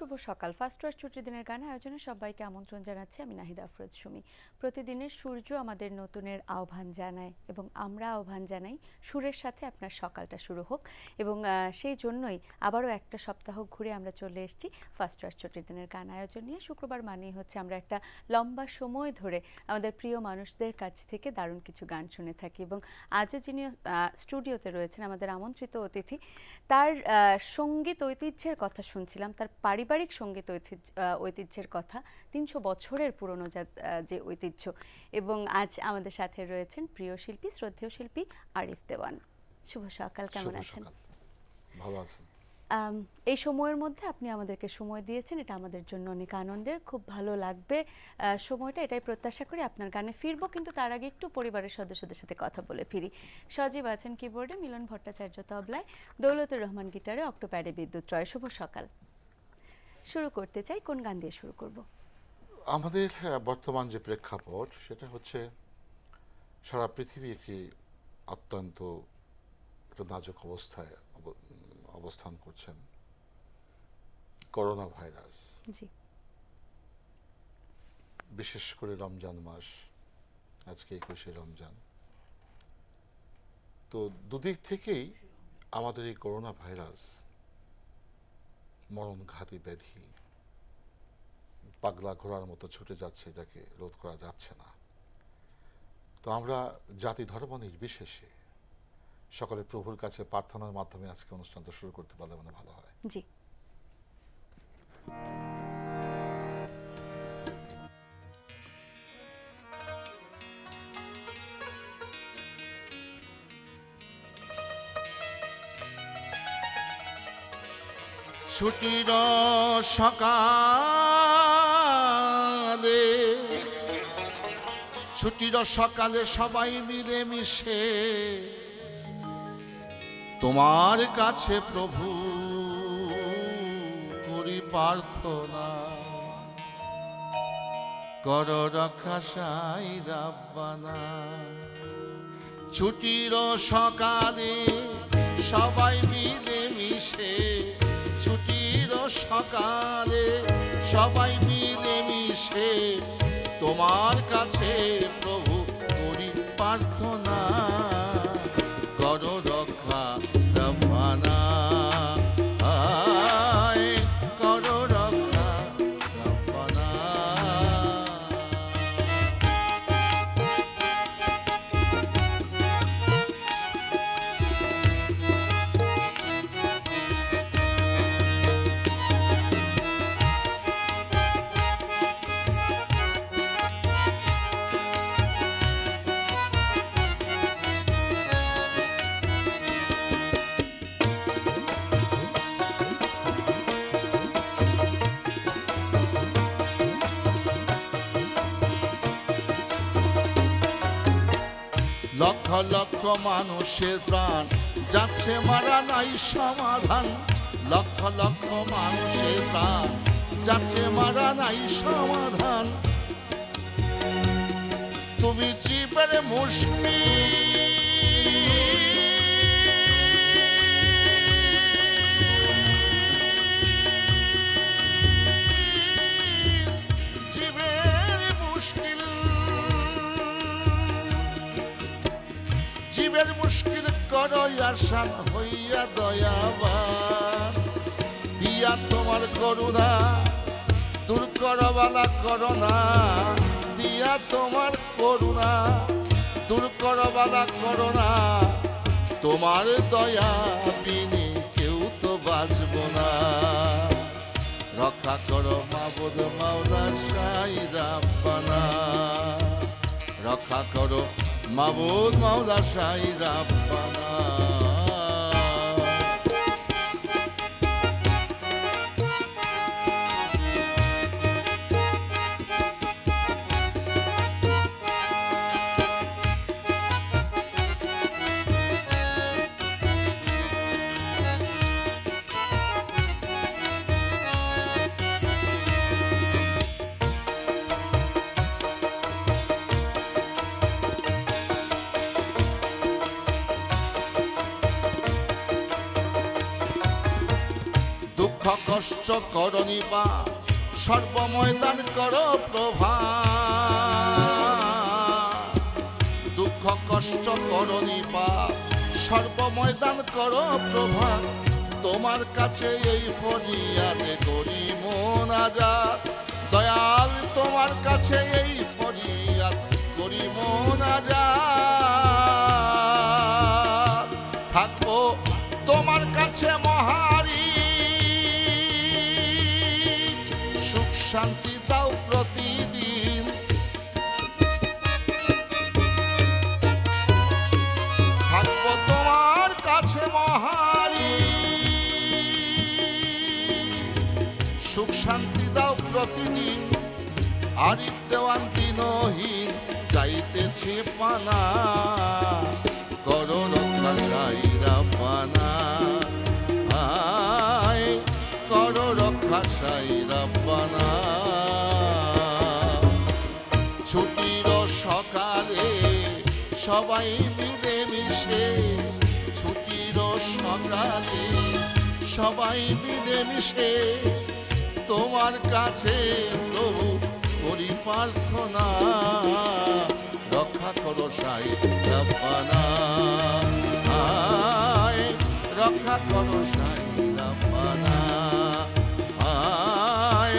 শুভ সকাল। First wash ছুটির দিনের গান আয়োজনে সবাইকে আমন্ত্রণ জানাচ্ছি আমি নাহিদা আফরোজ সুমি। প্রতিদিনের সূর্য আমাদের নতুনের আহ্বান জানায় এবং আমরা আহ্বান জানাই সুরের সাথে আপনার সকালটা শুরু হোক, এবং সেই জন্যই আবারও একটা সপ্তাহ ঘুরে আমরা চলে এসেছি ফার্স্ট ওয়াশ ছুটির দিনের গান আয়োজন নিয়ে। শুক্রবার মানেই হচ্ছে আমরা একটা লম্বা সময় ধরে আমাদের প্রিয় মানুষদের কাছ থেকে দারুণ কিছু গান শুনে থাকি, এবং আজও যিনি স্টুডিওতে রয়েছেন আমাদের আমন্ত্রিত অতিথি, তার সঙ্গীত ঐতিহ্যের কথা শুনছিলাম, তার পারিবারিক সঙ্গীত ঐতিহ্যের কথা, ৩০০ বছরের পুরনো যে ঐতিহ্য। এবং আজ আমাদের সাথে রয়েছেন প্রিয় শিল্পী, শ্রদ্ধেয় শিল্পী আরিফ দেওয়ান। শুভ সকাল, কেমন আছেন? ভালো আছেন। এই সময়ের মধ্যে আপনি আমাদেরকে সময় দিয়েছেন, এটা আমাদের জন্য অনেক আনন্দের, খুব ভালো লাগবে সময়টা, এটাই প্রত্যাশা করি। আপনার গানে ফিরবো, কিন্তু তার আগে একটু পরিবারের সদস্যদের সাথে কথা বলে ফিরি। সজীব আছেন কিবোর্ডে, মিলন ভট্টাচার্য তবলায়, দৌলতুর রহমান গিটারে, অক্টোপ্যাডে বিদ্যুৎ রয়। শুভ সকাল। শুরু করতে চাই, কোন গান দিয়ে শুরু করব? আমাদের বর্তমান যে প্রেক্ষাপট সেটা হচ্ছে সারা পৃথিবী একটি অত্যন্ত একটা নাজুক অবস্থায় অবস্থান করছেন। করোনা ভাইরাস, জি, বিশেষ করে রমজান মাস, আজকে 21শে রমজান। তো দুদিক থেকেই আমাদের এই করোনা ভাইরাস মরণঘাতী ব্যাধি, পাগলা ঘোড়ার মতো ছুটে যাচ্ছে, এটাকে রোধ করা যাচ্ছে না। তো আমরা জাতি ধর্ম নির্বিশেষে সকলে প্রভুর কাছে প্রার্থনার মাধ্যমে আজকে অনুষ্ঠানটা শুরু করতে পারলে মানে ভালো হয়। জি। ছুটির সকালে, ছুটির সকালে সবাই মিলে মিশে তোমার কাছে প্রভু করি প্রার্থনা, কর রক্ষা সাই রাব্বানা। ছুটির সকালে সবাই মিলে মিশে, ছুটির সকালে সবাই মিলে মিশে তোমার কাছে প্রভু করি প্রার্থনা, কর রক্ষা রাব্বানা, কর রক্ষা রাব্বানা। লক্ষ লক্ষ মানুষের প্রাণ যাচ্ছে মারা, নাই সমাধান। লক্ষ লক্ষ মানুষের প্রাণ যাচ্ছে মারা, নাই সমাধান। তুমি জীবের মুশকিল, জীবের মুশকিল, জীবের মুশকিল করো আসান হইয়া দয়াবান, দিয়া তোমার করুণা দূর করবালা করোনা, দিয়া তোমার করুণা দূর করবালা করোনা। তোমার দয়া বিনে কেউ তো বাঁচব না, রক্ষা করো মাবুদ মাওলা সাই রাব্বানা, রক্ষা করো মাবুদ মাওলা সাই রাব্বানা। কষ্ট করনি বা সর্বময়দান করো প্রভা, দুঃখ কষ্ট করনি বা সর্বময়দান করো প্রভা, তোমার কাছে এই ফরিয়াদে করি মোনাজাত, দয়াল তোমার কাছে এই ফরিয়াদ করি মোনাজাত, থাকবো তোমার কাছে মহারি, সুখ শান্তি দাও প্রতিদিন, থাকবো তোমার কাছে মহারি, সুখ শান্তি দাও প্রতিদিন, আরিফ দেওয়ান দিনহীন চাইতেছে পানা, করো রক্ষা সাইরা পানা, আয় করো রক্ষা সাইরা পানা, ছুটির সকালে সবাই মিলে মিশে, ছুটির সকালে সবাই মিলে মিশে, তোমার কাছে প্রভু করি প্রার্থনা, রক্ষা করো সাইরা পানা, আয় রক্ষা করো সাইরা পানা, আয়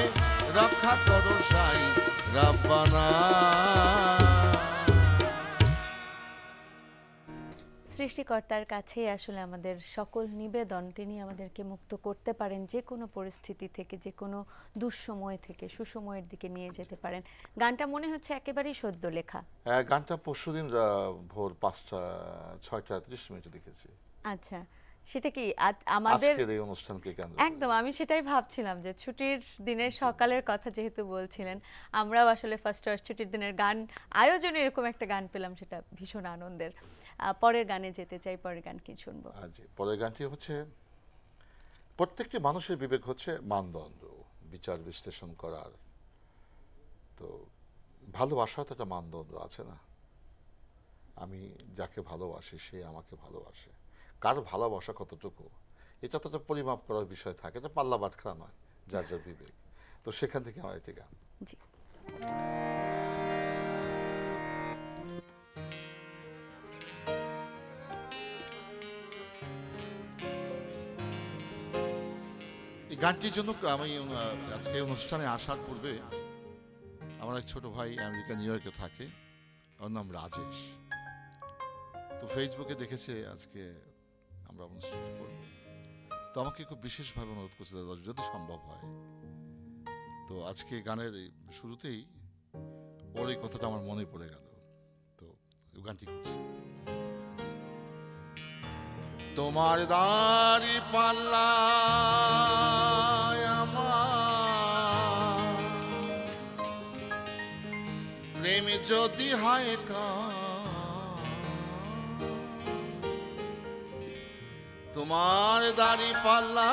রক্ষা করো সাইরা পানা। সৃষ্টিকর্তার কাছেই আসলে আমাদের সকল নিবেদন, তিনি আমাদেরকে মুক্ত করতে পারেন যে কোনো পরিস্থিতি থেকে, যে কোনো দুঃসময় থেকে সুসময়ের দিকে নিয়ে যেতে পারেন। গানটা মনে হচ্ছে একেবারেই সদ্য লেখা। গানটা পরশুদিন ভোর 5:06:30 দেখেছি। আচ্ছা, সেটা কি আমাদের আজকের এই অনুষ্ঠানকে কেন্দ্র একদম, আমি সেটাই ভাবছিলাম যে ছুটির দিনের সকালের কথা যেহেতু বলছিলেন, আমরাও আসলে ফার্স্ট ছুটির দিনের গান আয়োজনে এরকম একটা গান পেলাম, সেটা ভীষণ আনন্দের। পরের গানে যেতে চাই, পরের গান কি শুনবো? জি, পরের গানটি হচ্ছে, প্রত্যেকটি মানুষের বিবেক হচ্ছে মানদণ্ড, বিচার বিশ্লেষণ করার, তো ভালোবাসা তো একটা মানদণ্ড আছে না, আমি যাকে ভালোবাসি সে আমাকে ভালোবাসে, কার ভালোবাসা কতটুকু এটা তো একটা পরিমাপ করার বিষয় থাকে, এটা পাল্লা বাটখারা নয়, যার যার বিবেক। তো সেখান থেকে আমার একটি গান। জি। এই গানটির জন্য আমি আজকে অনুষ্ঠানে আসার পূর্বে আমার এক ছোট ভাই আমেরিকা নিউ ইয়র্কে থাকে, ওর নাম রাজেশ, তো ফেসবুকে দেখেছে আজকে আমরা অনুষ্ঠানটি করব, তো আমাকে খুব বিশেষভাবে অনুরোধ করছে দাদা যদি সম্ভব হয়। তো আজকে গানের শুরুতেই ওর এই কথাটা আমার মনে পড়ে গেল, তো গানটি করছি। তোমার দাড়ি পাল্লা আমার প্রেমে যদি হয় তোমার দাড়ি পাল্লা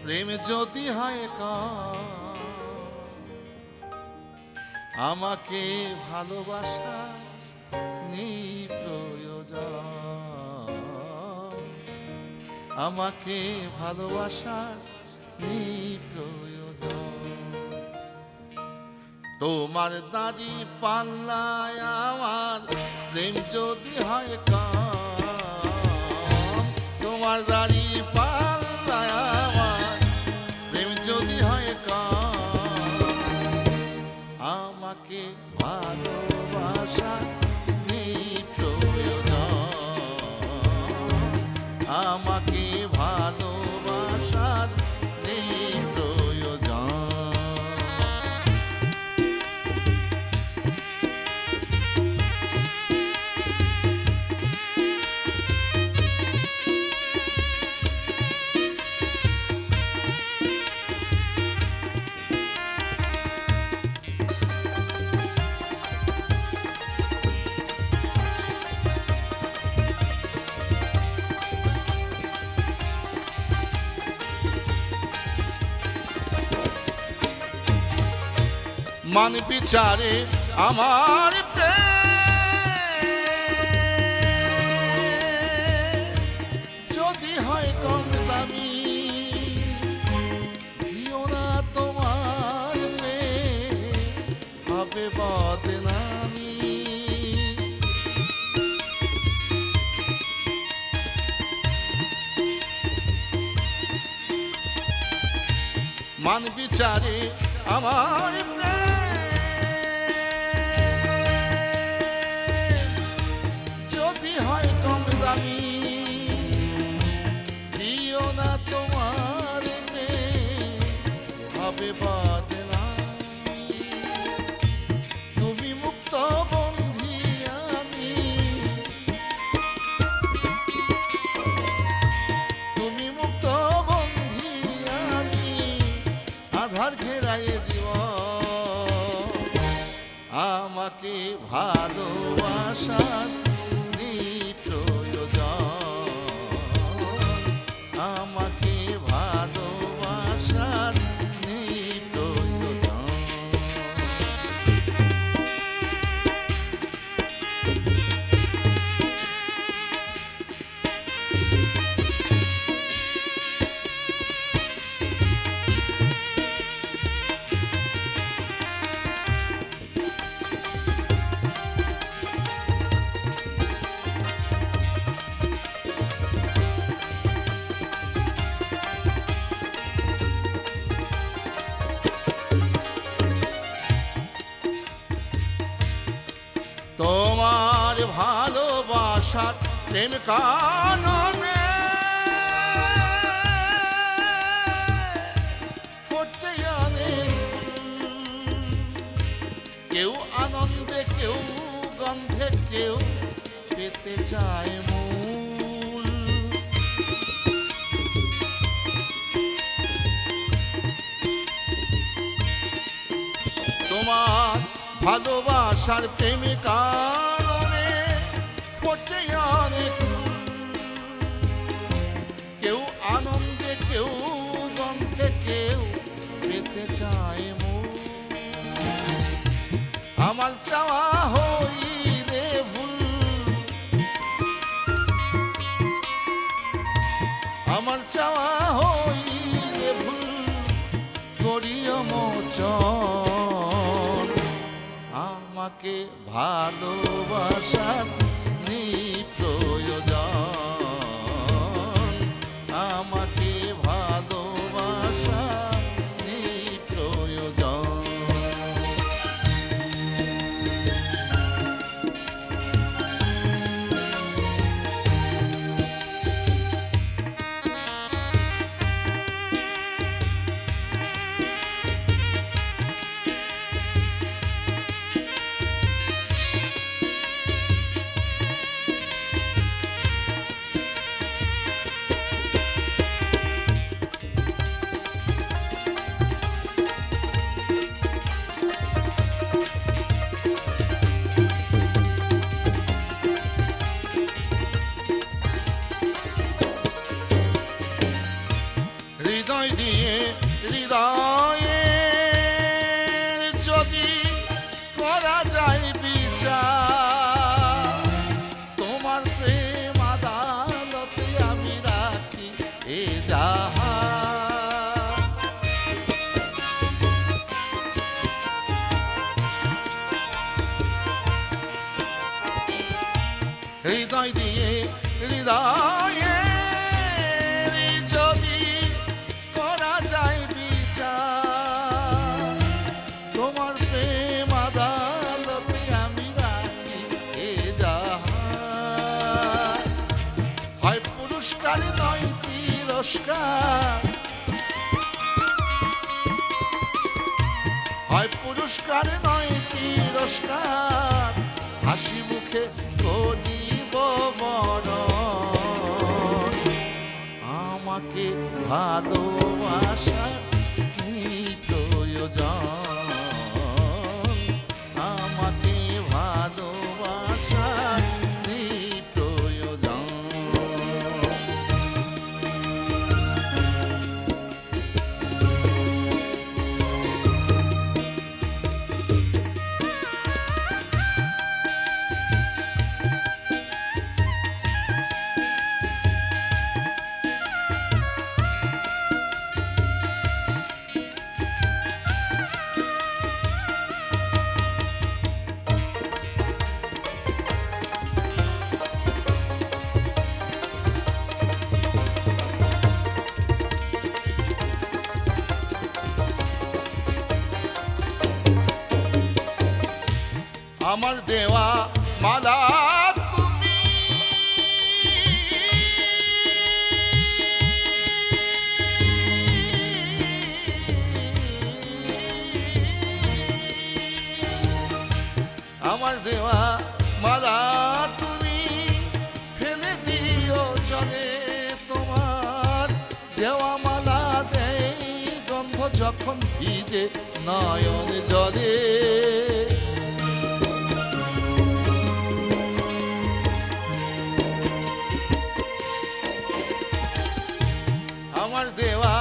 প্রেমে যদি হয় আমাকে ভালোবাসা নেই প্রয়োজন, আমাকে ভালোবাসার নেই প্রয়োজন, তোমার দাড়ি পাল্লায় আমার প্রেম যদি হয় কম, তোমার দাড়ি পাল্লায় আমার প্রেম যদি হয় কম, আমাকে ভালোবাসা নেই প্রয়োজন, আমাকে ভালোবাসার নেই প্রয়োজন। মান বিচারে আমার প্রেম যদি হয় কম দামি, মান বিচারে আমার প্রেম যদি হয় কম দামি দিও না তোমার প্রেম হবে বদনামি তুমি মুক্ত বন্ধি আমি তুমি মুক্ত বন্ধি আমি আধার ঘেরায় জীবন আমাকে ভালোবাসার প্রয়োজন আমাকে ভালোবাসার প্রয়োজন তোমার ভালোবাসার প্রেম কাননে ফুটে অনেক কেউ আনন্দে কেউ গন্ধে কেউ পেতে চায় মূল তোমার ভালোবাসার প্রেমে কারণে ফোটে অনেক কেউ আনন্দে কেউ গন্ধে কেউ পেতে চায় মূল আমার চাওয়া হইলে ভুল আমার চাওয়া হইলে ভুল করিও মোচন আমাকে ভালোবাসার প্রয়োজন আমাকে ভালোবাসার প্রয়োজন হৃদয় দিয়ে হৃদয়ের যদি করা যায় বিচার তোমার প্রেম আদালতে আমি রাখি এ যাহা হৃদয় দিয়ে হৃদয়ে তোমার প্রেম আদালতে আমি রাখি এ যাহা হয় পুরস্কার নয় তিরস্কার হয় পুরস্কার নয় তিরস্কার হাসি মুখে করিব বরণ আমাকে ভালোবাসা প্রয়োজন আমাকে ভালোবাসা প্রয়োজন যখন ভিজে নয়ন জলে। আমার দেওয়া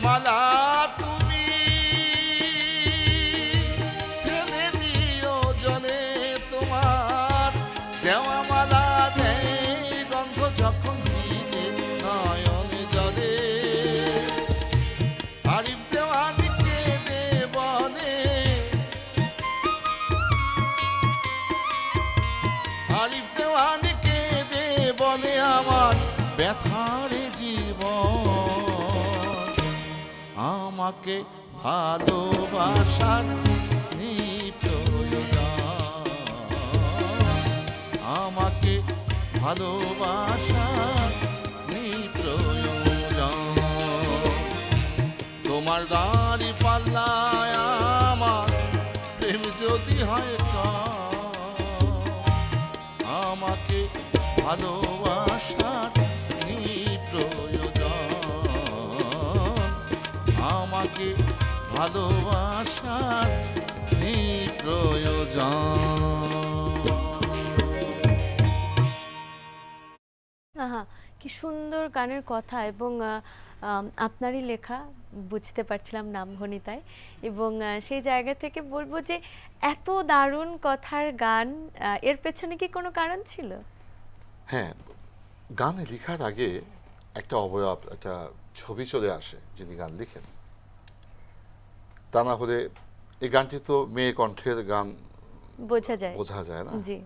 মালা তুমি ফেলে দিও জলে, তোমার দেওয়া মালা দেয় গন্ধ যখন ভিজে নয়ন জলে। আরিফ দেওয়ানি কেঁদে বলে, আরিফ দেওয়ানি কেঁদে বলে আমার ব্যথার জীবন, আমাকে ভালোবাসার নেই প্রয়োজন, আমাকে ভালোবাসার নেই প্রয়োজন। তোমার দাড়ি পাল্লায় আমার প্রেম যদি হয় কম, আমাকে ভালোবাসার নেই প্রয়োজন, আমাকে ভালোবাসার নেই প্রয়োজন। আহা, কি সুন্দর গানের কথা, এবং আপনারই লেখা, বুঝতে পারছিলাম নামভনিতায়। এবং সেই জায়গা থেকে বলবো যে এত দারুণ কথার গান, এর পেছনে কি কোনো কারণ ছিল? হ্যাঁ, গান লেখার আগে একটা অবয়ব, একটা ছবি চলে আসে যিনি গান লিখেন। তা না হলে এই গানটি তো মেয়ে কণ্ঠের গান, বোঝা যায়, বোঝা যায় না। জি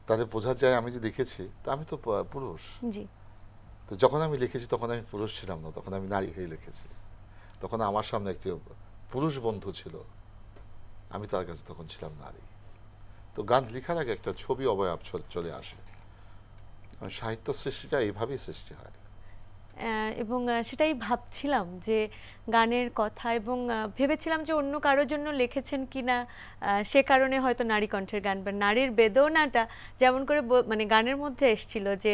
তাহলে বোঝা যায় আমি যে লিখেছি তা আমি তো পুরুষ। জি। তো যখন আমি লিখেছি তখন আমি পুরুষ ছিলাম না, তখন আমি নারী হয়ে লিখেছি। তখন আমার সামনে একটি পুরুষ বন্ধু ছিল, আমি তার কাছে তখন ছিলাম নারী। তো গান লেখার আগে একটা ছবি অবয়ব চলে আসে। সাহিত্য সৃষ্টিটা এইভাবেই সৃষ্টি হয়। এবং সেটাই ভাবছিলাম যে গানের কথা, এবং ভেবেছিলাম যে অন্য কারোর জন্য লিখেছেন কিনা, সে কারণে হয়তো নারী কণ্ঠের গান বা নারীর বেদনাটা যেমন করে মানে গানের মধ্যে এসেছিল যে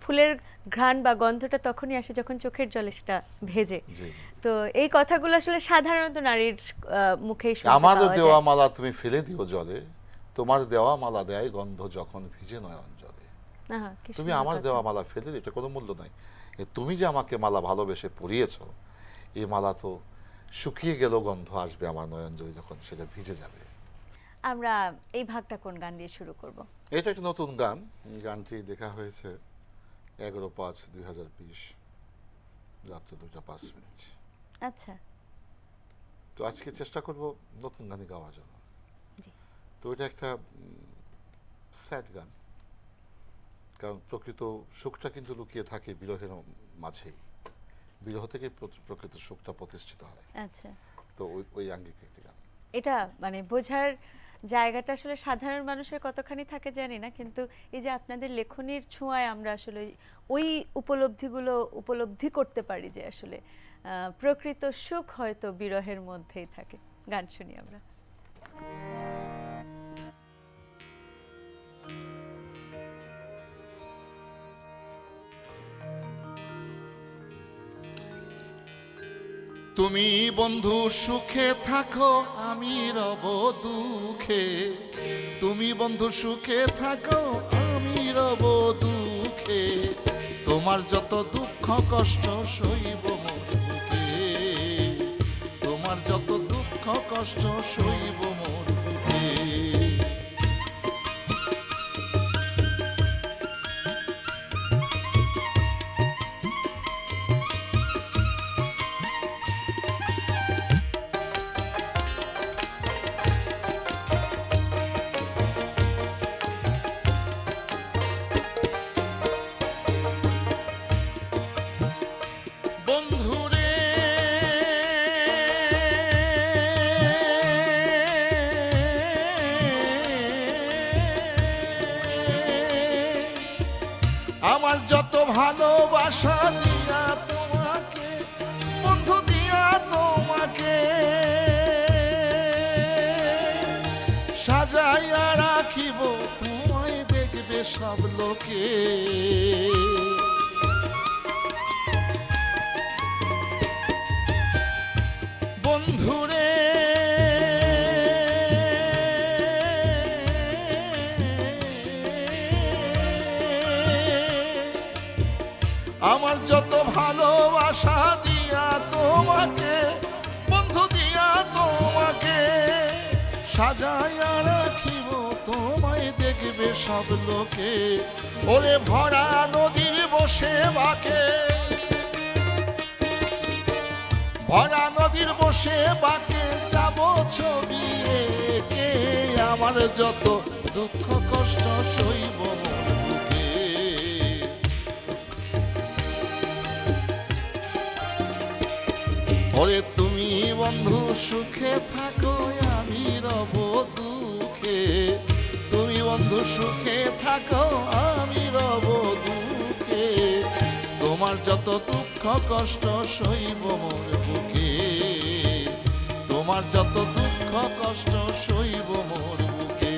ফুলের ঘ্রাণ বা গন্ধটা তখনই আসে যখন চোখের জলে সেটা ভেজে। তো এই কথাগুলো আসলে সাধারণত নারীর মুখেই শুনতে পাওয়া আমার যায়। দেওয়া মালা তুমি ফেলে দিও জলে, তোমার দেওয়া মালা দেয় গন্ধ যখন ভিজে নয়ন জলে। আহা, কি তুমি সুন্দর আমার কথা। দেওয়া মালা ফেলে দিও, এটা কোনো মূল্য নাই। তুমি যে আমাকে মালা ভালোবেসে পরিয়েছ, এই মালা তো শুকিয়ে গেল, গন্ধ আসবে আমার নয়ন জলে যখন সেটা ভিজে যাবে। আমরা এই ভাগটা কোন গান দিয়ে শুরু করব? এটা একটা নতুন গান। গানটি লেখা হয়েছে 11/5/2020 রাত্র 2:05। আচ্ছা, তো আজকে চেষ্টা করব নতুন গানই গাওয়ার জন্য। জি। তো এটা একটা স্যাড গান, কারণ প্রকৃত সুখটা কিন্তু লুকিয়ে থাকে বিরহের মাঝেই। বিরহ থেকে প্রকৃত সুখটা প্রতিষ্ঠিত হয়। আচ্ছা। তো ওই আঙ্গিকে একটি গান। এটা মানে বোঝার জায়গাটা আসলে সাধারণ মানুষের কতখানি থাকে জানি না, কিন্তু এই যে আপনাদের লেখনীর ছোঁয়ায় আমরা আসলে ওই উপলব্ধিগুলো উপলব্ধি করতে পারি যে আসলে প্রকৃত সুখ হয়তো বিরহের মধ্যেই থাকে। গান শুনি আমরা। তুমি বন্ধু সুখে থাকো, আমি রব দুঃখে। তুমি বন্ধু সুখে থাকো, আমি রব দুঃখে। তোমার যত দুঃখ কষ্ট সইব মোর বুকে, তোমার যত দুঃখ কষ্ট সইব মোর বুকে। বন্ধুরে আমার যত ভালোবাসা দিয়া তোমাকে, বন্ধু দিয়া তোমাকে সাজাইয়া রাখিব, তোমায় দেখবে সব লোকে। আমার যত ভালোবাসা দিয়া তোমাকে, বন্ধু দিয়া তোমাকে সাজাইয়া রাখিব, তোমায় দেখবে সব লোকে। ওরে ভরা নদীর বসে বাঁকে, ভরা নদীর বসে বাঁকে যাব ছবি এঁকে, আমার যত দুঃখ কষ্ট সইব মন বুকে। ওরে তুমি বন্ধু সুখে থাকো, আমি রব দুঃখে। তুমি বন্ধু সুখে থাকো, আমি রব দুঃখে। তোমার যত দুঃখ কষ্ট সইব মোর বুকে, তোমার যত দুঃখ কষ্ট সইব মোর বুকে।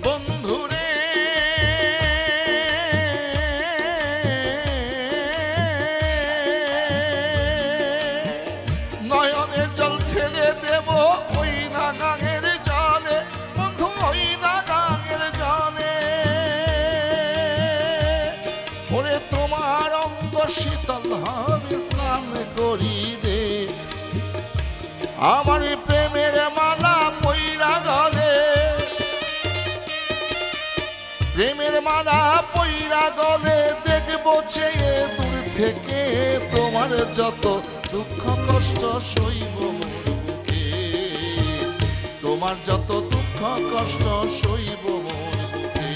বন্ধুরে নয়নের জল ঠেলে দেব ওই না গাঙের জলে, বন্ধু ওই না গাঙের জলে। ওরে তোমার অঙ্গ শীতল হবে স্নান করি দে, আমার প্রেমের মালা পইরা গলে, প্রেমের মালা পইরা গলে দেখবো চেয়ে দূর থেকে, তোমার যত দুঃখ কষ্ট সইব মোর বুকে, তোমার যত দুঃখ কষ্ট সইব মোর বুকে।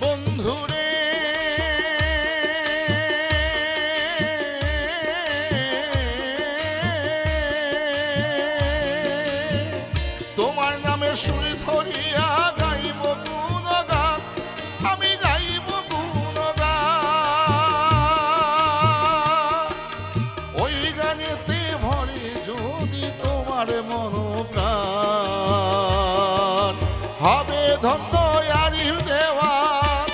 বন্ধুরে তোমার নামে সুর ধরিয়া গাইব গুণগান, আমি গাইব গুণগান। ওই গানেতে ভরে যদি তোমার মন প্রাণ, হবে ধন্য আরিফ দেওয়ান,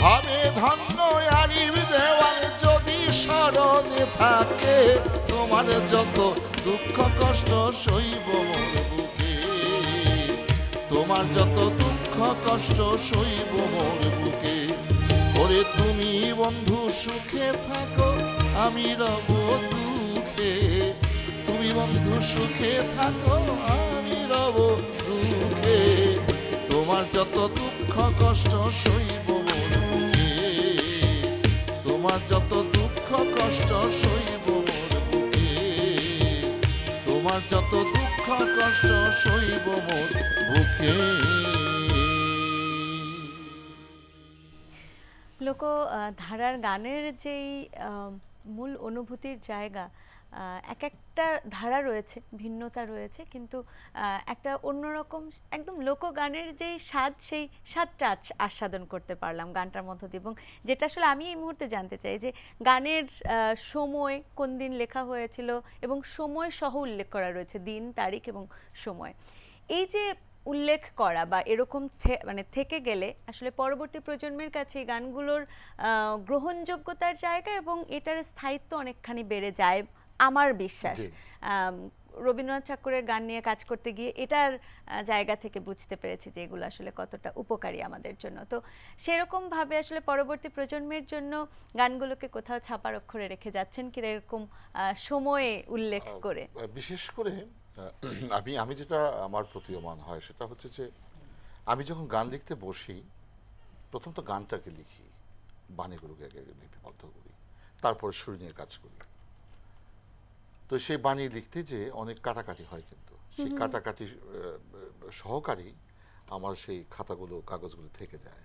হবে ধন্য আরিফ দেওয়ান। যদি স্মরণে থাকে তোমার যত দুঃখ কষ্ট সইব মোর বুকে, তোমার যত দুঃখ কষ্ট সইব মোর বুকে। ওরে তুমি বন্ধু সুখে থাকো, আমি রব দুঃখে। তুমি বন্ধু সুখে থাকো, আমি রব দুঃখে। তোমার যত দুঃখ কষ্ট সইব মোর বুকে, তোমার যত দুঃখ কষ্ট সইব মোর বুকে, তোমার যত দুঃখ কষ্ট সইব মোর বুকে। ধারার গানের যেই মূল অনুভূতির জায়গা, এক একটা ধারা রয়েছে, ভিন্নতা রয়েছে, কিন্তু একটা অন্যরকম একদম লোকগানের যেই স্বাদ, সেই স্বাদটা আস্বাদন করতে পারলাম গানটার মধ্য দিয়ে। এবং যেটা আসলে আমি এই মুহূর্তে জানতে চাই যে গানের সময় কোন দিন লেখা হয়েছিল, এবং সময় সহ উল্লেখ করা রয়েছে, দিন তারিখ এবং সময়। এই যে উল্লেখ করা বা এরকম মানে থেকে গেলে আসলে পরবর্তী প্রজন্মের কাছে এই গানগুলোর গ্রহণযোগ্যতার জায়গা এবং এটার স্থায়িত্ব অনেকখানি বেড়ে যায় আমার বিশ্বাস। রবীন্দ্রনাথ ঠাকুরের গান নিয়ে কাজ করতে গিয়ে এটার জায়গা থেকে বুঝতে পেরেছি যে এগুলো আসলে কতটা উপকারী আমাদের জন্য। তো সেরকম ভাবে আসলে পরবর্তী প্রজন্মের জন্য গানগুলোকে কোথাও ছাপার অক্ষরে রেখে যাচ্ছেন কি এরকম সময়ে উল্লেখ করে? বিশেষ করে আমি যেটা আমার প্রতীয়মান হয় সেটা হচ্ছে যে আমি যখন গান লিখতে বসি, প্রথম তো গানটাকে লিখি, বাণীগুলোকে আগে লিপিবদ্ধ করি, তারপর সুর নিয়ে কাজ করি। তো সেই বাণী লিখতে যে অনেক কাটাকাটি হয়, কিন্তু সেই কাটাকাটি সহকারী আমার সেই খাতাগুলো কাগজগুলো থেকে যায়।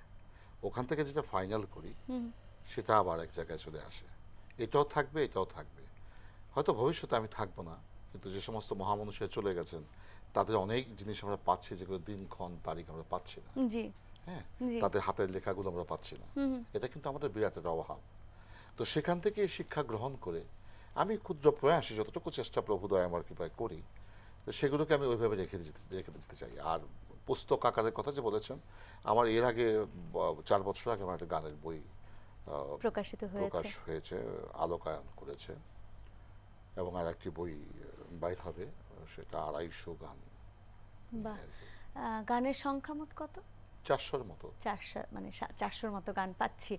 ওখান থেকে যেটা ফাইনাল করি সেটা আবার এক জায়গায় চলে আসে। এটাও থাকবে, এটাও থাকবে। হয়তো ভবিষ্যতে আমি থাকবো না, কিন্তু যে সমস্ত মহামনুষ্য চলে গেছেন তাদের অনেক জিনিস আমরা পাচ্ছি, যেগুলো দিনক্ষণ তারিখ আমরা পাচ্ছি না। জি হ্যাঁ, জি তাদের হাতের লেখাগুলো আমরা পাচ্ছি না। হুম এটা কিন্তু আমাদের বিরাট একটা অভাব। তো সেখান থেকে শিক্ষা গ্রহণ করে আমি ক্ষুদ্র প্রয়াসে যতটুকু চেষ্টা প্রভু দয়া আমার কৃপায় করি, তো সেগুলোকে আমি ওইভাবে রেখে দিতে চাই। আর পুস্তক আকারের কথা যে বলেছেন, আমার এর আগে 4 বছর আগে আমার একটা গানের বই প্রকাশিত প্রকাশ হয়েছে। হয়েছে, আলোকায়ন করেছে, এবং আর একটি বই বাইর হবে, সেটা 250 গান। বাহ, গানের সংখ্যা মোট কত? 400-র মতো। 400, মানে 400-র মতো গান পাচ্ছি,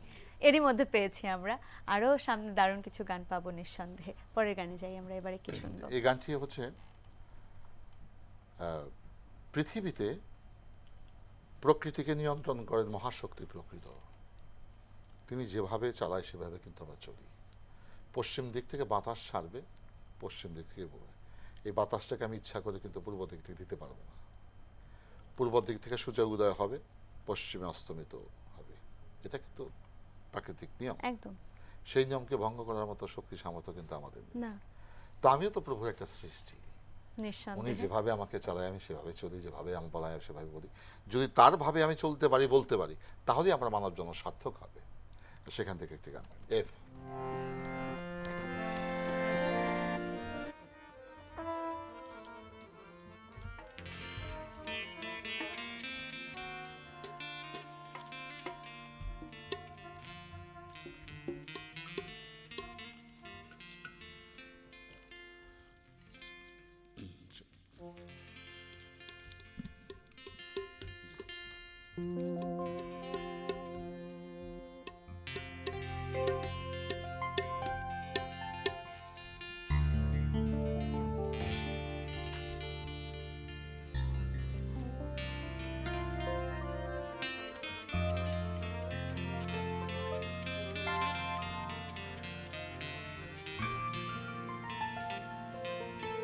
এরই মধ্যে পেয়েছি আমরা। আরো সামনে দারুণ কিছু গান পাবো নিঃসন্দেহে। পরের গানে যাই আমরা, এবারে কি শুনবো? এই গানটি হচ্ছে পৃথিবীতে প্রকৃতিকে নিয়ন্ত্রণ করেন মহাশক্তি প্রকৃত। তিনি যেভাবে চালায় সেভাবে কিন্তু আমরা চলি। পশ্চিম দিক থেকে বাতাস ছাড়বে, পশ্চিম দিক থেকে ববে। এই বাতাসটাকে আমি ইচ্ছা করে কিন্তু পূর্ব দিক থেকে দিতে পারবো না। পূর্ব দিক থেকে সূর্য উদয় হবে, পশ্চিমে অস্তমিত হবে। এটা কিন্তু প্রাকৃতিক নিয়ম। একদম সেই নিয়মকে ভঙ্গ করার মতো শক্তি সামর্থ্য কিন্তু আমাদের নেই। না, তো আমিও তো প্রভুর একটা সৃষ্টি। উনি নিঃসন্দেহে। যেভাবে আমাকে চালায় আমি সেভাবে চলি, যেভাবে আমি বলায় সেভাবে বলি। যদি তার ভাবে আমি চলতে পারি, বলতে পারি, তাহলেই আমার মানব জন্ম সার্থক হবে। সেখান থেকে একটি গান, এফ।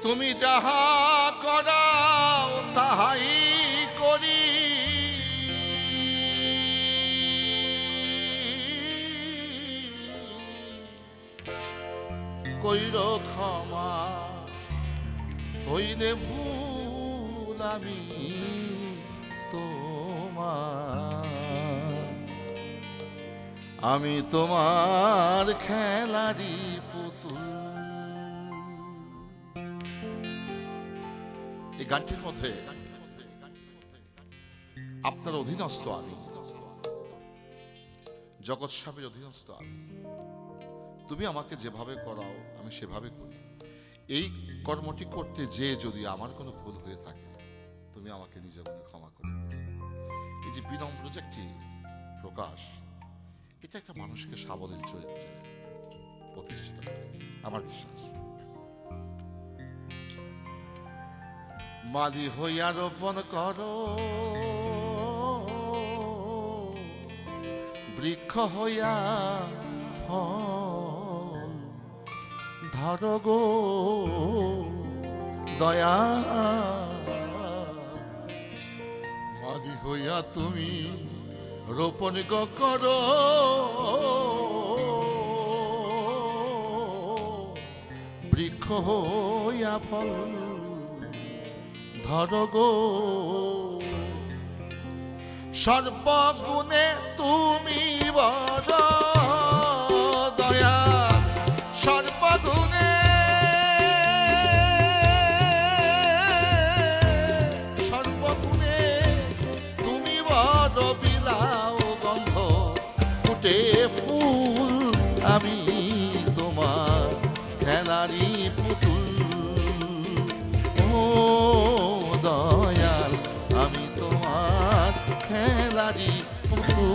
তুমি যাহা করাও তাহাই করি, কইর ক্ষমা হইলে ভুল আমি তোমার, আমি তোমার খেলারি পুতুল। এই গানটির মধ্যে আপনার অধীনস্থ আমি, জগৎ স্বামীর অধীনস্থ আমি। তুমি আমাকে যেভাবে করাও আমি সেভাবে করি। এই কর্মটি করতে যে যদি আমার কোনো ভুল হয়ে থাকে, তুমি আমাকে নিজে মনে ক্ষমা করে দিও। এই যে বিনম্র যে একটি প্রকাশ, এটা একটা মানুষকে সাবলীল চরিত্রে প্রতিষ্ঠিত করে, আমার বিশ্বাস। মালি হইয়া রোপণ করো, বৃক্ষ হইয়া ফল ধরো গো দয়া, মালি হইয়া তুমি রোপণ করো, বৃক্ষ হইয়া ফল ধরো গো। সর্বগুণে তুমি বড় দয়া, সর্বগুণে সর্বগুণে তুমি বড় বিলাও গন্ধ ফুটে ফুল, আমি তোমার খেলারি পুতুল। ও দয়াল, আমি তোমার খেলারি পুতুল।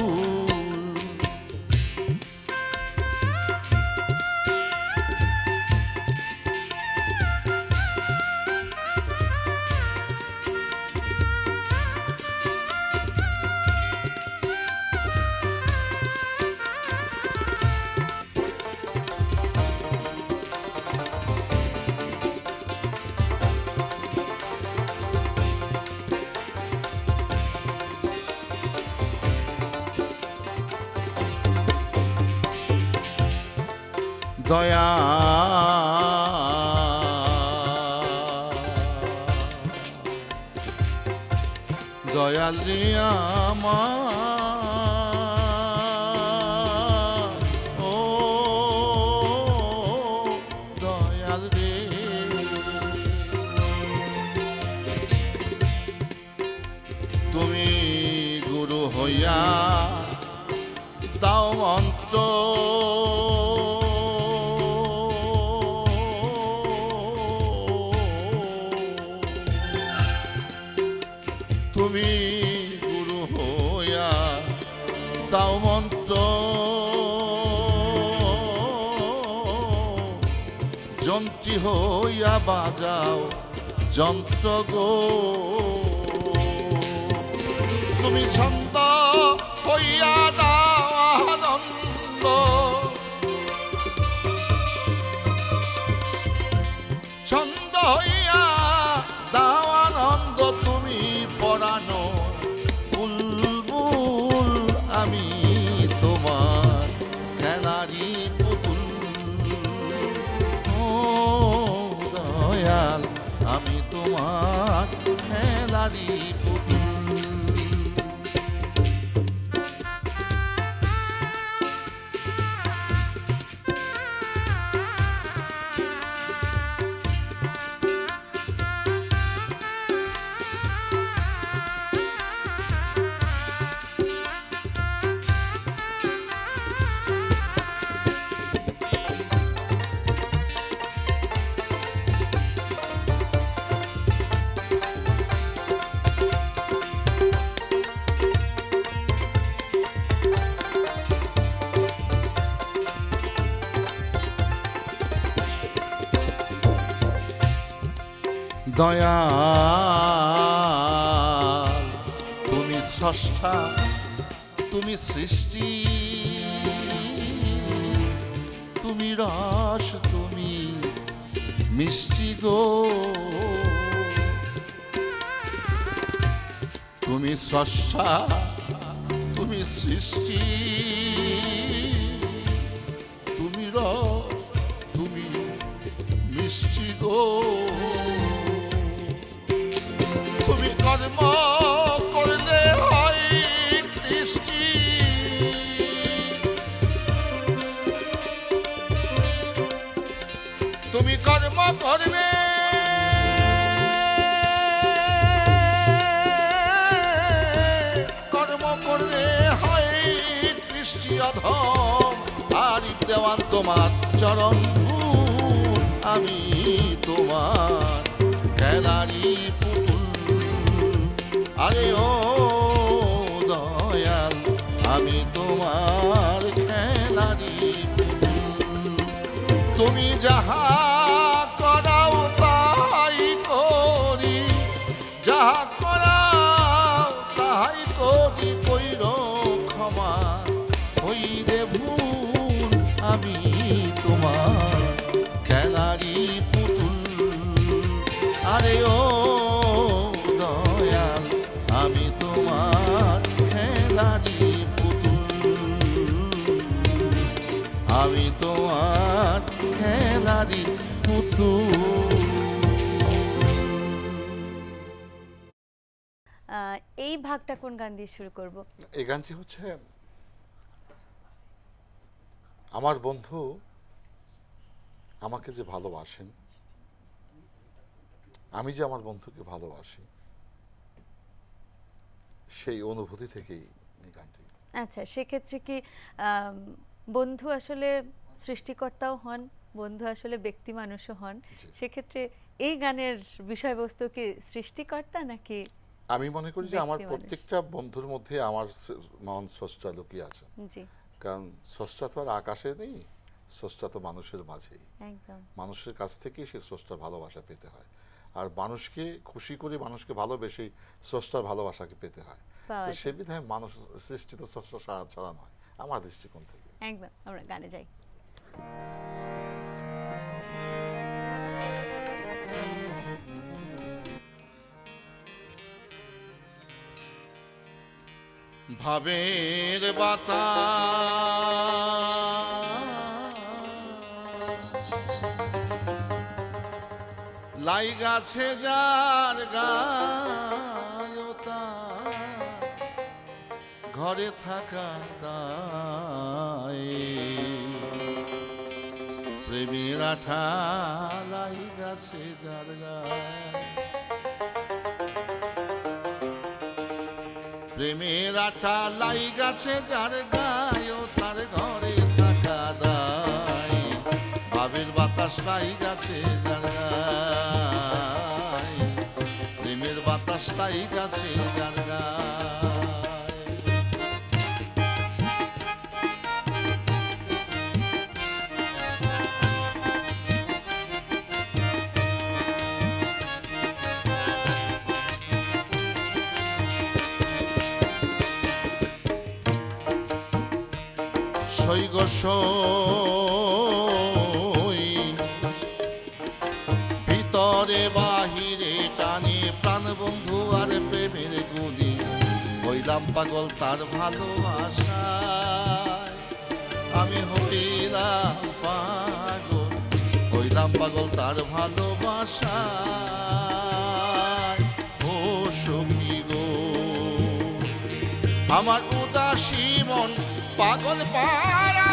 দয়া দয়াল রে আমার, ও দয়াল রে, তুমি গুরু হইয়া দাও মন্ত্র, তুমি গুরু হইয়া দাও মন্ত্র, যন্ত্রী হইয়া বাজাও যন্ত্র গো, তুমি ছন্দ হইয়া দাও আনন্দ, ছন্দ হইয়া দাও আনন্দ, তুমি পরানো বুলবুল, আমি তোমার খেলারি পুতুল, ও দয়াল আমি তোমার খেলারি পুতুল। দয়াল তুমি স্রষ্টা, তুমি সৃষ্টি, তুমি রস, তুমি মিষ্টি গো, তুমি স্রষ্টা, তুমি সৃষ্টি, তুমি রস, তুমি মিষ্টি গো, তুমি কর্ম করলে হয় কৃষ্টি, তুমি কর্ম করলে হয় কৃষ্টি অধম, আরিফ দেওয়ান তোমার চরণ ধূল, আমি তোমার খেলারি পুতুল, আরে ও দয়াল আমি তোমার খেলারি পুতুল, তুমি যাহা করাও তাই করি, যাহা করাও তাই করি, কইর ক্ষমা হইরে ভুল, আমি তোমার খেলারি পুতুল, আরে ও দয়াল আমি তোমার খেলারি পুতুল, আমি তোমার খেলারি পুতুল। এই ভাগটা কোন গান দিয়ে শুরু করব? এই গানটি হচ্ছে আমার বন্ধু আমাকে যে ভালোবাসেন, আমি যে আমার বন্ধুকে ভালোবাসি, সেই অনুভূতি থেকেই এই গানটি। আচ্ছা, সেক্ষেত্রে কি বন্ধু আসলে সৃষ্টিকর্তাও হন, বন্ধু আসলে ব্যক্তি মানুষও হন, জি। সেক্ষেত্রে এই গানের বিষয়বস্তু কি সৃষ্টিকর্তা নাকি? আমি মনে করি যে আমার ব্যক্তি মানুষ। প্রত্যেকটা বন্ধুর মধ্যে আমার মহান স্রষ্টা লুকিয়ে আছে, জি, কারণ স্রষ্টা তো আর আকাশে নেই, স্রষ্টা তো মানুষের মাঝেই, একদম। মানুষের কাছ থেকেই সে স্রষ্টার ভালোবাসা পেতে হয়, আর মানুষকে খুশি করে মানুষকে ভালোবেসেই স্রষ্টার ভালোবাসাকে পেতে হয়। পাওয়া তো যায়। সে বিধায় মানুষ সৃষ্টি তো স্রষ্টা ছাড়া নয় আমার দৃষ্টিকোণ থেকে। একদম, আমরা গানে যাই। ভাবের বাতাস লাই গাছে যার গায় তার ঘরে থাকা দায় প্রেমের আঠা লাই গাছে যার গায় প্রেমের আঠা লাই গাছে যার গায় তার ঘরে থাকা দায় ভাবের বাতাস লাই গাছে যার গায় প্রেমের বাতাস লাই গাছে যার গায় সৈগ সই ভিতরে বাহিরে টানে প্রাণ বন্ধু আর প্রেমের গুণে হইলাম পাগল তার ভালোবাসায় আমি হইলাম পাগল তার ভালোবাসায় ও সখী গো আমার উদাসী মন পাগল পারা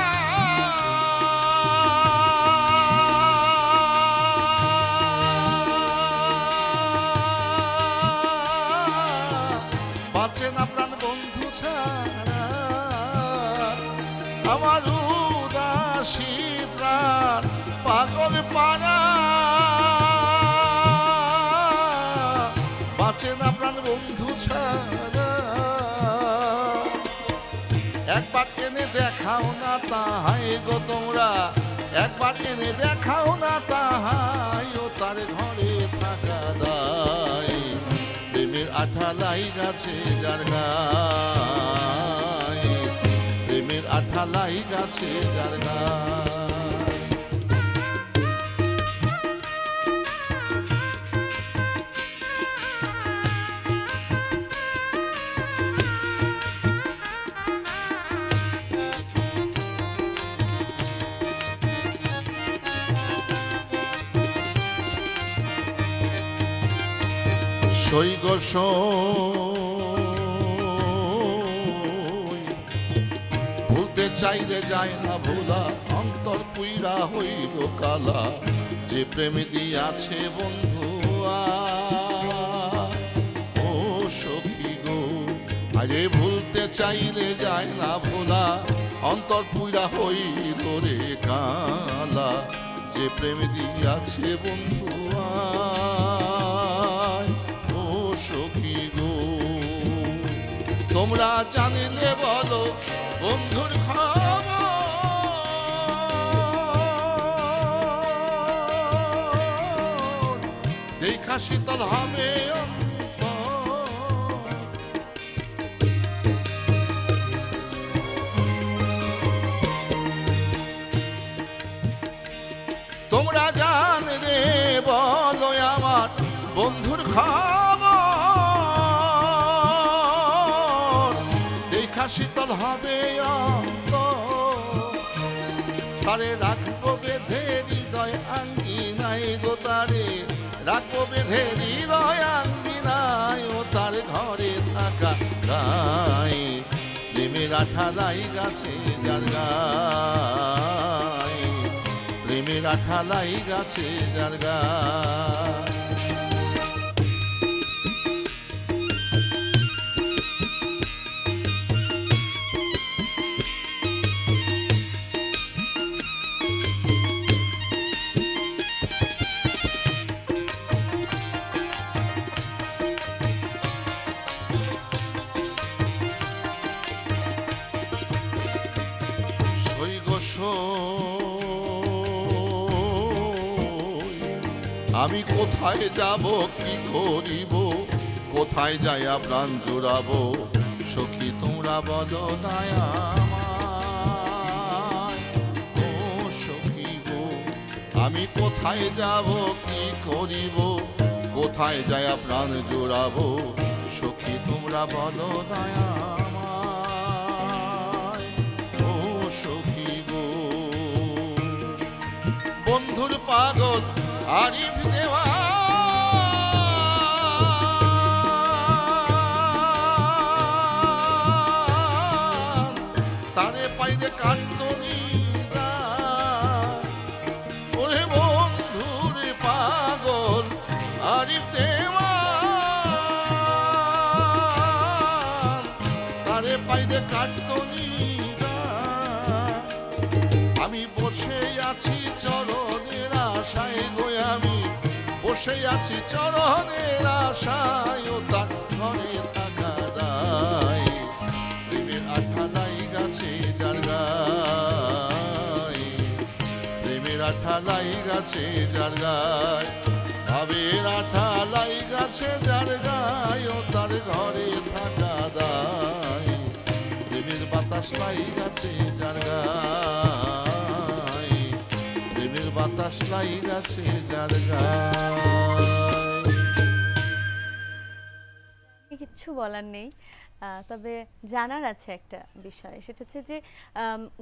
বাঁচে না প্রাণ বন্ধু ছাড়া আমার উদাসী প্রাণ পাগল পারা বাঁচে না প্রাণ বন্ধু ছাড়া একবার এনে দেখাও না তাহাই গো তোমরা একবার এনে দেখাও না তাহাই ও তার ঘরে থাকা দায় প্রেমের আঠা লাই গাছে যার গায় প্রেমের আঠা লাই গাছে যার গায় সৈগ ভুলতে চাইলে যায় না ভোলা অন্তর পুইরা হইল কালা যে প্রেম দিয়াছে বন্ধু ও সখী গো আরে ভুলতে চাইলে যায় না ভোলা অন্তর পুইরা হইল রে কালা যে প্রেম দিয়াছে বন্ধু সখী গো তোমরা জানিলে বলো বন্ধুর খবর দেখা শীতল হবে তোমরা জানলে বলো আমার বন্ধুর খবর দেখা শীতল হবে তারে রাখবো বেঁধে হৃদয় আঙ্গিনায় গো তারে রাখবো বেঁধে হৃদয় আঙ্গিনায় ও তার ঘরে থাকা গায় প্রেমের আঠা লাই গাছে যার গায় প্রেমের আঠা লাই গাছে যার গায় আমি কোথায় যাব কি করিব কোথায় যাইয়া প্রাণ জুড়াবো সখী তোমরা বলো না আমায় ও সখী গো আমি কোথায় যাব কি করিব কোথায় যাইয়া প্রাণ জুড়াবো সখী তোমরা বলো না আমায় ও সখী গো বন্ধুর পাগল আরিফ দেওয়া কাটতনিরা ওরে বন্ধুরে পাগল আরিফ দেওয়ান তারে পাইরে কাটতনিরা আমি বসে আছি চরণের আশায় গো আমি বসে আছি চরণের আশায় ও তার ঘরে থাকা দায় প্রেমের আঠালাই গাছে যার গায় প্রেমের আঠালাই গাছে যার গায় ভাবের আঠালাই গাছে যার গায় ও তার ঘরে থাকা দায় প্রেমের বাতাস লাই গাছে যার গায় প্রেমের বাতাস লাই গাছে যার গায় কিচ্ছু বলার নেই, তবে জানার আছে একটা বিষয়, সেটা হচ্ছে যে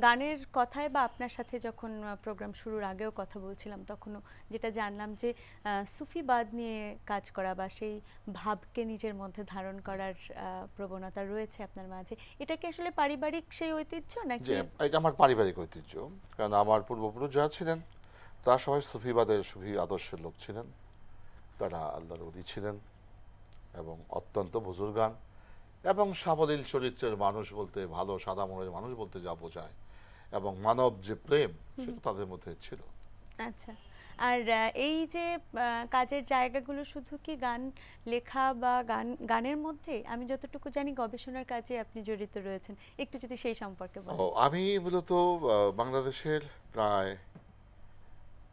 গানের কথায় বা আপনার সাথে যখন প্রোগ্রাম শুরুর আগেও কথা বলছিলাম তখনও যেটা জানলাম যে সুফিবাদ নিয়ে কাজ করা বা সেই ভাবকে নিজের মধ্যে ধারণ করার প্রবণতা রয়েছে আপনার মাঝে। এটা কি আসলে পারিবারিক সেই ঐতিহ্য নাকি? যে এটা আমার পারিবারিক ঐতিহ্য, কারণ আমার পূর্বপুরুষ যারা ছিলেন তারা সবাই সুফিবাদের সুফি আদর্শের লোক ছিলেন, তারা আল্লাহর ওলি ছিলেন এবং অত্যন্ত বুজুর্গান এবং সাবলীল চরিত্রের মানুষ বলতে ভালো সাদা মনের মানুষ বলতে যা বোঝায় এবং মানব যে প্রেম সেটা তাদের মধ্যে ছিল। আচ্ছা, আর এই যে কাজের জায়গাগুলো শুধু কি গান লেখা বা গানের মধ্যে? আমি যতটুকু জানি গবেষণার কাজে আপনি জড়িত রয়েছেন, একটু যদি সেই সম্পর্কে বলেন। আমি মূলত বাংলাদেশের প্রায়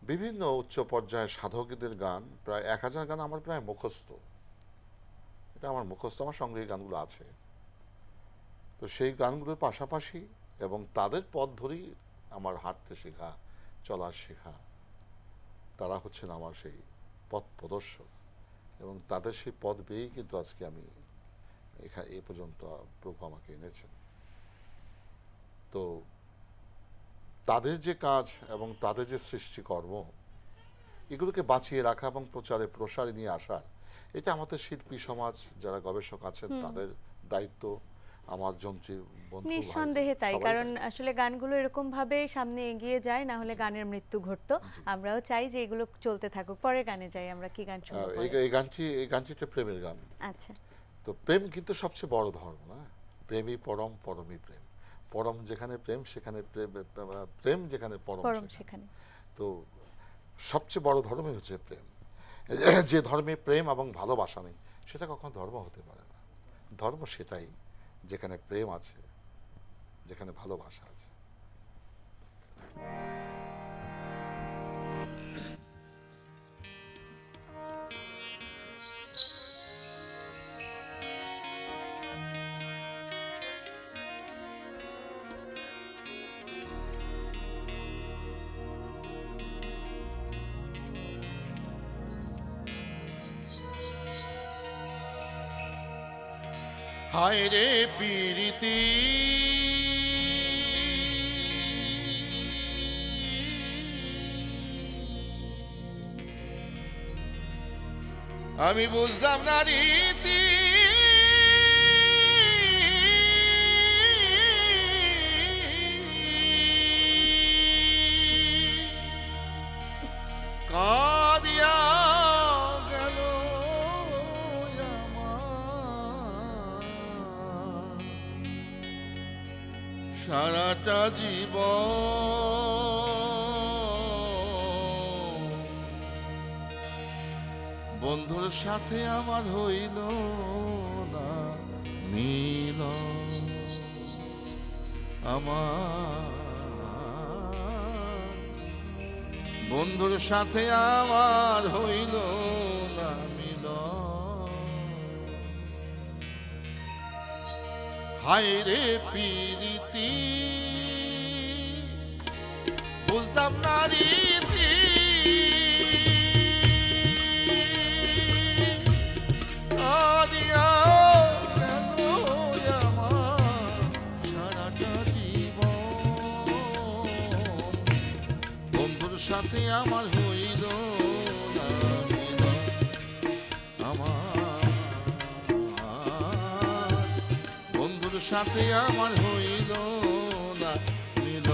বিভিন্ন উচ্চ পর্যায়ের সাধকদের গান প্রায় 1000 গান আমার প্রায় মুখস্থ। এটা আমার মুখস্থ, আমার সঙ্গে এই গানগুলো আছে। তো সেই গানগুলোর পাশাপাশি এবং তাদের পথ ধরেই আমার হাঁটতে শেখা, চলার শেখা, তারা হচ্ছেন আমার সেই পথ প্রদর্শক এবং তাদের সেই পথ বেয়েই কিন্তু আজকে আমি এখানে এ পর্যন্ত প্রভু আমাকে এনেছেন। তো তাদের যে কাজ এবং তাদের যে সৃষ্টিকর্ম এগুলোকে বাঁচিয়ে রাখা এবং প্রচারে প্রসারে নিয়ে আসার, এটা আমাদের শিল্পী সমাজ যারা গবেষক আছেন তাদের দায়িত্ব। আমার যন্ত্রী বন্ধু নিঃসন্দেহে তাই, কারণ আসলে গানগুলো এরকম ভাবে সামনে এগিয়ে যায়, না হলে গানের মৃত্যু ঘটতো। আমরাও চাই যে এগুলো চলতে থাকুক। পরে গানে যাই, আমরা কি গান শুনবো? এই গানটি একটা প্রেমের গান। আচ্ছা, তো প্রেম কিন্তু সবচেয়ে বড় ধর্ম, না? প্রেমই পরম, পরমই প্রেম। পরম যেখানে প্রেম সেখানে প্রেম যেখানে পরম সেখানে। তো সবচেয়ে বড় ধর্মই হচ্ছে প্রেম। যে ধর্মে প্রেম এবং ভালোবাসা নেই সেটা কখনো ধর্ম হতে পারে না। ধর্ম সেটাই যেখানে প্রেম আছে, যেখানে ভালোবাসা আছে। হায় রে পীরিতি আমি বুঝলাম না রীতি কাঁদিয়া গেল আমার সারাটা জীবন। বন্ধুর সাথে আমার হইল না মিল, আমার বন্ধুর সাথে আমার হইল না মিল। হায় রে পীরিতি বুঝলাম না রীতি, কাঁদিয়া গেল আমার সারাটা জীবন। বন্ধুর সাথে আমার হইল না মিল, আমার বন্ধুর সাথে আমার হইল না মিল।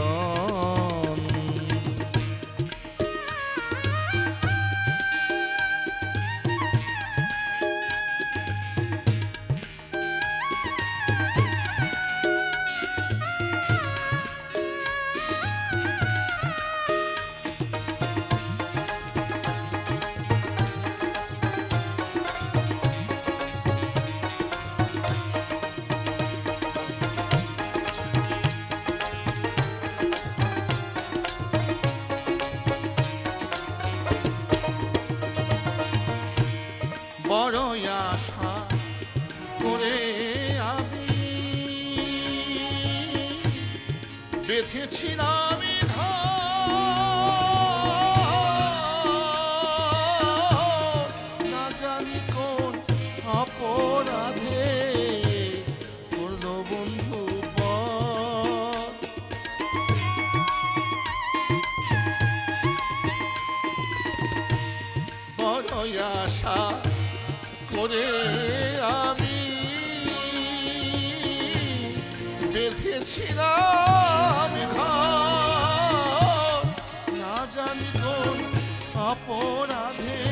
বেঁধেছিলাম না জানি কোন অপরাধে করলো বন্ধু পর। বড়ই আশা করে আমি বেঁধেছিলাম ঘর, না জানি কোন অপরাধে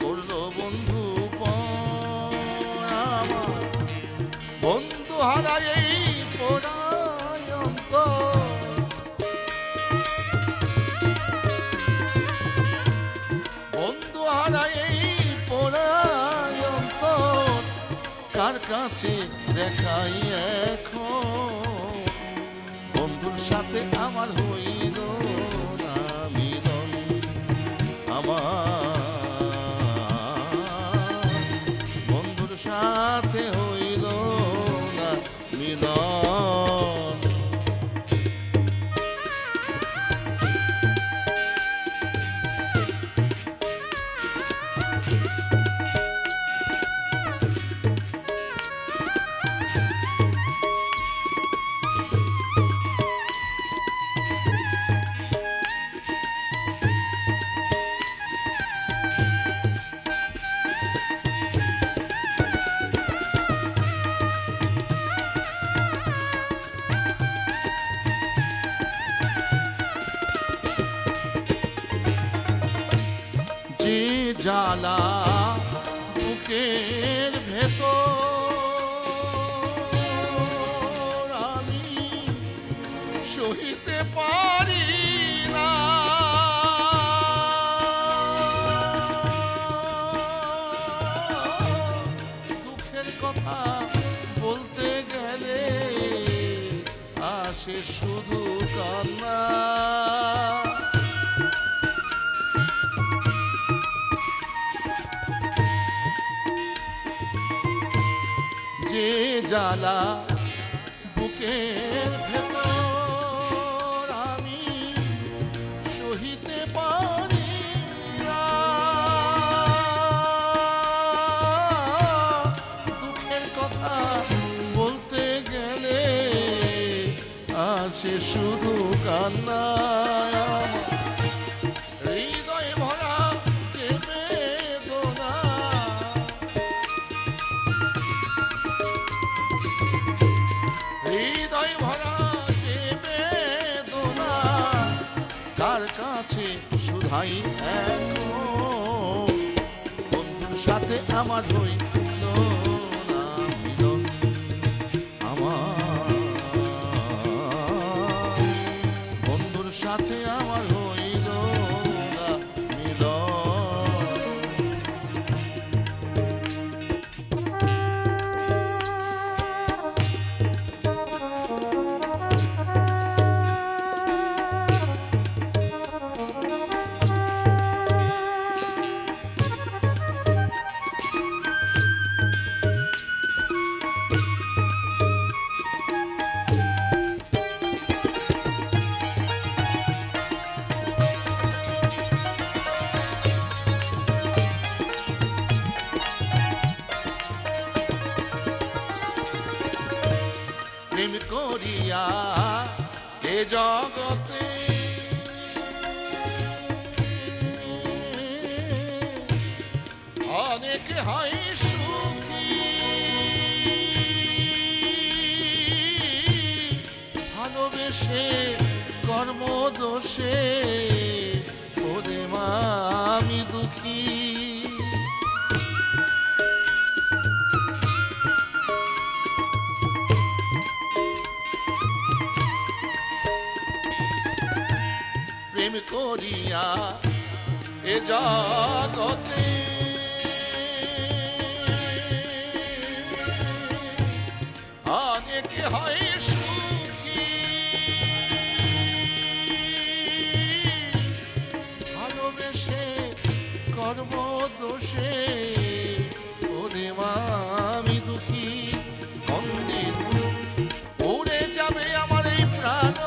করলো বন্ধু পর। আমার বন্ধু হারাই এই পোড়ায় অন্তর, বন্ধু হারাই এই পোড়ায় অন্তর, কার কাছে দেখাই এখন? বন্ধুর সাথে আমার হইল না মিলন, আমার বন্ধুর সাথে হইল না মিলন। যে জ্বালা বুকের ভেতর আমি সহিতে পারি না, দুঃখের কথা বলতে গেলে আসে শুধু কান্না। যে জ্বালা বুকের ভেতর আমি সহিতে পারি না, দুঃখের কথা বলতে গেলে আসে শুধু কান্না। হৃদয় ভরা যে বেদনা, হৃদয় ভরা যে বেদনা, কার কাছে শুধাই এখন? বন্ধুর সাথে আমার হইল না মিলন, আমার বন্ধুর সাথে আমার হইল না মিলন। প্রেম করিয়া এ জগতে অনেক হয় সুখী, ভালোবেসে কর্মদোষে ওরে মা আমি দুঃখী। প্রেম করিয়া এ জগতে অনেকে হয় সুখী, ভালোবেসে কর্মদোষে ওরে মা আমি দুঃখী। কোনদিন উড়ে যাবে আমার এই প্রাণ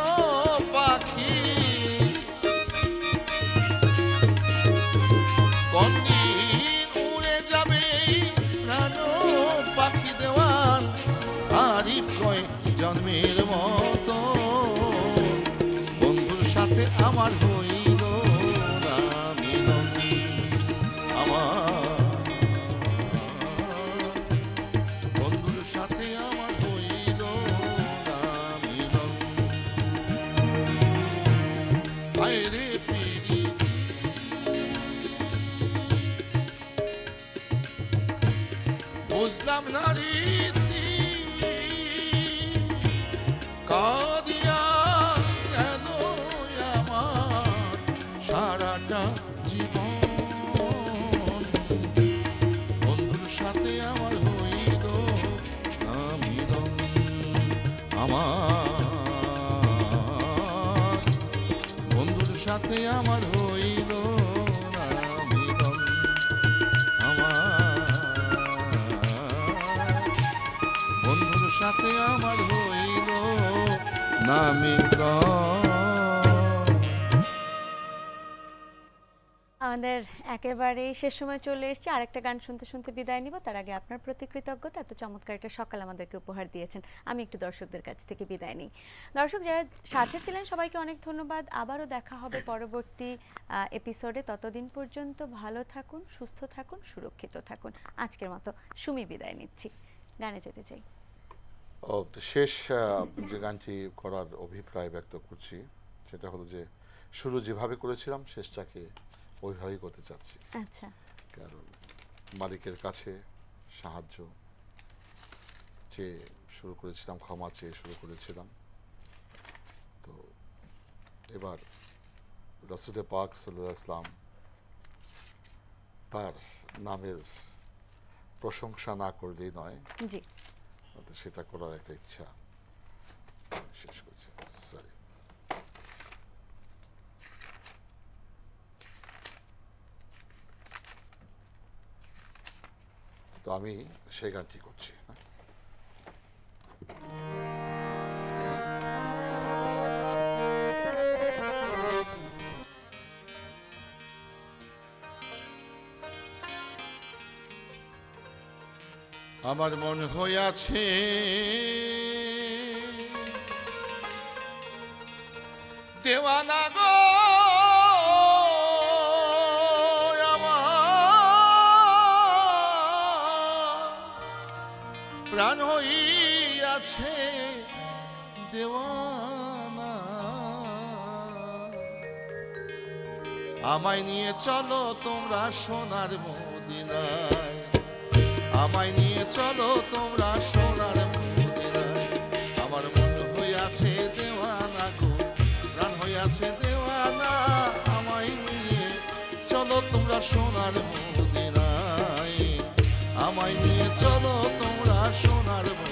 সাথে আমার হইল না মিলন, আমার বন্ধুর সাথে আমার হইল না মিলন। বাইরে পিড়ি বুঝলাম না রীতি, কাঁদিয়া গেল আমার সারাটা জীবন। বন্ধুর সাথে আমার হইল না মিলন, আমার বন্ধুর সাথে আমার হইল না মিলন, আমার বন্ধুর সাথে আমার হইল না মিলন। আমাদের একেবারে শেষ সময় চলে এসেছে, আরেকটা গান শুনতে শুনতে বিদায় নিব। তার আগে আপনার প্রতি কৃতজ্ঞতা, এত চমৎকার একটা সকাল আমাদেরকে উপহার দিয়েছেন। আমি একটু দর্শকদের কাছ থেকে বিদায় নিই। দর্শক যারা সাথে ছিলেন সবাইকে অনেক ধন্যবাদ। আবারও দেখা হবে পরবর্তী এপিসোডে। ততদিন পর্যন্ত ভালো থাকুন, সুস্থ থাকুন, সুরক্ষিত থাকুন। আজকের মতো সুমি বিদায় নিচ্ছি, গানে যেতে চাই। তো শেষ যে গানটি করার অভিপ্রায় ব্যক্ত করছি সেটা হলো যে শুরু যেভাবে করেছিলাম শেষটাকে ওইভাবেই করতে চাচ্ছি। আচ্ছা, কারণ মালিকের কাছে সাহায্য চেয়ে শুরু করেছিলাম, ক্ষমা চেয়ে শুরু করেছিলাম। তো এবার রাসূলে পাক সাল্লাল্লাহু আলাইহি ওয়াসাল্লাম তার নামের প্রশংসা না করলেই নয়, জি। তো সেটা করার একটা ইচ্ছা শেষ করছি। সরি। তো আমি সেই গানটি করছি। আমার মন হইয়াছে দেওয়ানা গো, আমার প্রাণ হইয়াছে দেওয়ানা। আমায় নিয়ে চলো তোমরা সোনার মদিনায়, আমায় নিয়ে চলো তোমরা সোনার মদিনায়। আমার মন হইয়াছে দেওয়ানা গো, প্রাণ হইয়াছে দেওয়ানা। আমায় নিয়ে চলো তোমরা সোনার মদিনায়, আমায় নিয়ে চলো তোমরা সোনার মদিনায়।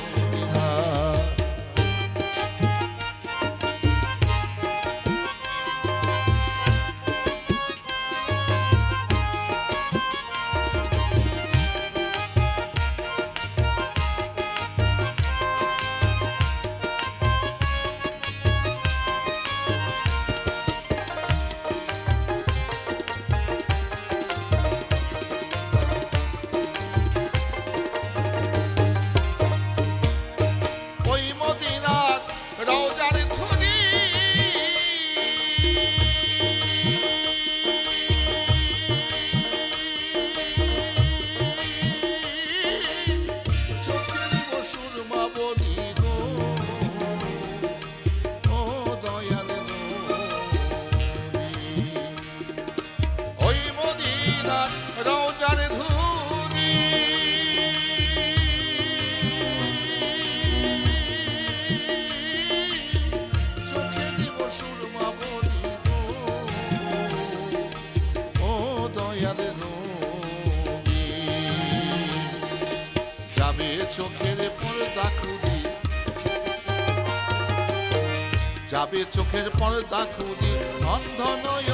চোখের পর্দা খুলি, যাবে চোখের পর্দা খুলি, অন্ধ নয়